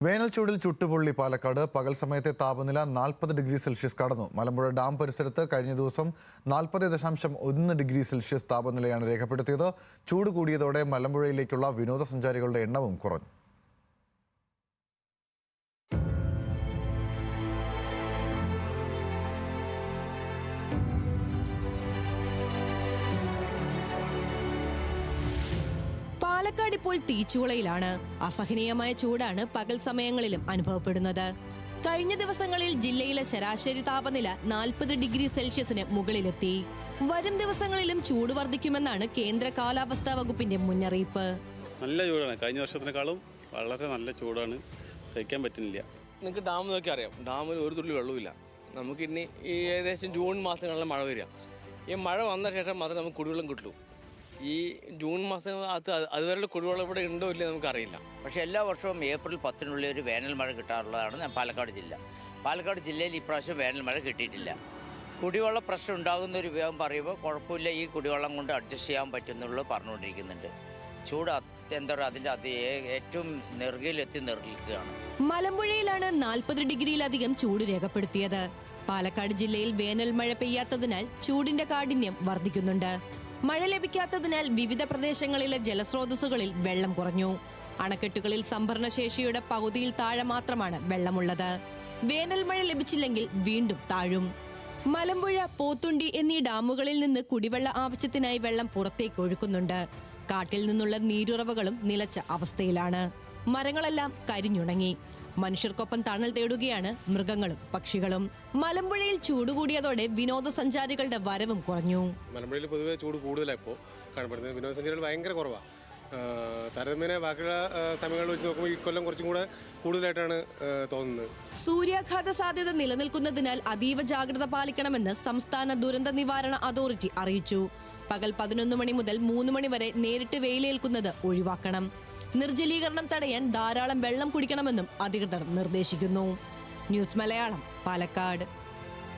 വേനൽ ചൂടിൽ ചുട്ടുപൊള്ളി പാലക്കാട്. പകൽ സമയത്തെ താപനില 40 ഡിഗ്രി സെൽഷ്യസ് കടന്നു. മലമ്പുഴ ഡാം പരിസരത്ത് കഴിഞ്ഞ ദിവസം 40.1 ഡിഗ്രി സെൽഷ്യസ് താപനിലയാണ് രേഖപ്പെടുത്തിയത്. ചൂട് കൂടിയതോടെ മലമ്പുഴയിലേക്കുള്ള വിനോദസഞ്ചാരികളുടെ എണ്ണവും കുറഞ്ഞു. പാലക്കാട് ഇപ്പോൾ തീച്ചുളയിലാണ്. അസഹനീയമായ ചൂടാണ് പകൽ സമയങ്ങളിലും അനുഭവപ്പെടുന്നത്. കഴിഞ്ഞ ദിവസങ്ങളിൽ ജില്ലയിലെ ശരാശരി താപനില 40 ഡിഗ്രി സെൽഷ്യസിന് മുകളിലെത്തി. വരും ദിവസങ്ങളിലും ചൂട് വർദ്ധിക്കുമെന്നാണ് കേന്ദ്ര കാലാവസ്ഥാ വകുപ്പിന്റെ മുന്നറിയിപ്പ്. നല്ല ചൂടാണ്, കഴിഞ്ഞ വർഷത്തിനേക്കാളും വളരെ നല്ല ചൂടാണ്, സഹിക്കാൻ പറ്റുന്നില്ല. നിങ്ങൾക്ക് ഡാം നോക്കി അറിയാം, ഡാമിൽ ഒരു തുള്ളി വെള്ളമില്ല. നമുക്കിനി ഈ ഏകദേശം ജൂൺ മാസങ്ങളിലെ മഴ വരിക. ഈ മഴ വന്ന ശേഷം മാത്രമേ നമുക്ക് കുടിവെള്ളം കിട്ടുള്ളൂ. ഈ ജൂൺ മാസം അതുവരെ കുടിവെള്ളം ഇവിടെ ഉണ്ടോ ഇല്ലയോ നമുക്കറിയില്ല. പക്ഷേ എല്ലാ വർഷവും ഏപ്രിൽ 10 ഒരു വേനൽ മഴ കിട്ടാറുള്ളതാണ് പാലക്കാട് ജില്ല. പാലക്കാട് ജില്ലയിൽ ഇപ്രാവശ്യം വേനൽ മഴ കിട്ടിയിട്ടില്ല. കുടിവെള്ള പ്രശ്നം ഉണ്ടാകുന്ന ഒരു വിഭാഗം പറയുമ്പോൾ കുഴപ്പമില്ല, ഈ കുടിവെള്ളം കൊണ്ട് അഡ്ജസ്റ്റ് ചെയ്യാൻ പറ്റുന്നുള്ളൂ പറഞ്ഞുകൊണ്ടിരിക്കുന്നുണ്ട്. ചൂട് എന്താ പറയുക, അതിൻ്റെ ഏറ്റവും നെറുകയിലെത്തി നിൽക്കുകയാണ്. മലമ്പുഴയിലാണ് 40 ഡിഗ്രിയിലധികം ചൂട് രേഖപ്പെടുത്തിയത്. പാലക്കാട് ജില്ലയിൽ വേനൽ മഴ പെയ്യാത്തതിനാൽ ചൂടിന്റെ കാഠിന്യം വർദ്ധിക്കുന്നുണ്ട്. മഴ ലഭിക്കാത്തതിനാൽ വിവിധ പ്രദേശങ്ങളിലെ ജലസ്രോതസ്സുകളിൽ വെള്ളം കുറഞ്ഞു. അണക്കെട്ടുകളിൽ സംഭരണശേഷിയുടെ പകുതിയിൽ താഴെ മാത്രമാണ് വെള്ളമുള്ളത്. വേനൽ മഴ ലഭിച്ചില്ലെങ്കിൽ വീണ്ടും താഴും. മലമ്പുഴ, പോത്തുണ്ടി എന്നീ ഡാമുകളിൽ നിന്ന് കുടിവെള്ള ആവശ്യത്തിനായി വെള്ളം പുറത്തേക്ക് ഒഴുക്കുന്നുണ്ട്. കാട്ടിൽ നിന്നുള്ള നീരുറവകളും നിലച്ച അവസ്ഥയിലാണ്. മരങ്ങളെല്ലാം കരിഞ്ഞുണങ്ങി. മനുഷ്യർക്കൊപ്പം തണൽ തേടുകയാണ് മൃഗങ്ങളും പക്ഷികളും. മലമ്പുഴയിൽ ചൂട് കൂടിയതോടെ വിനോദസഞ്ചാരികളുടെ വരവും കുറഞ്ഞു. മലമ്പുഴയിൽ പൊതുവെ ചൂട് കൂടുതലാണ് ഇപ്പോൾ കാണപ്പെടുന്നത്. വിനോദസഞ്ചാരികൾ ഭയങ്കര കുറവാണ്. താരതമ്യേന ബാക്കിയുള്ള സമയങ്ങളിൽ വെച്ച് നോക്കുമ്പോൾ ഈ കൊല്ലം കുറച്ചും കൂടെ കൂടുതലായിട്ടാണ് തോന്നുന്നത്. സൂര്യാഘാത സാധ്യത നിലനിൽക്കുന്നതിനാൽ അതീവ ജാഗ്രത പാലിക്കണമെന്ന് സംസ്ഥാന ദുരന്ത നിവാരണ അതോറിറ്റി അറിയിച്ചു. പകൽ 11 മണി മുതൽ 3 മണി വരെ നേരിട്ട് വെയിലേൽക്കുന്നത് ഒഴിവാക്കണം. നിർജ്ജലീകരണം തടയാൻ ധാരാളം വെള്ളം കുടിക്കണമെന്നും അധികൃതർ നിർദ്ദേശിക്കുന്നു. ന്യൂസ് മലയാളം, പാലക്കാട്.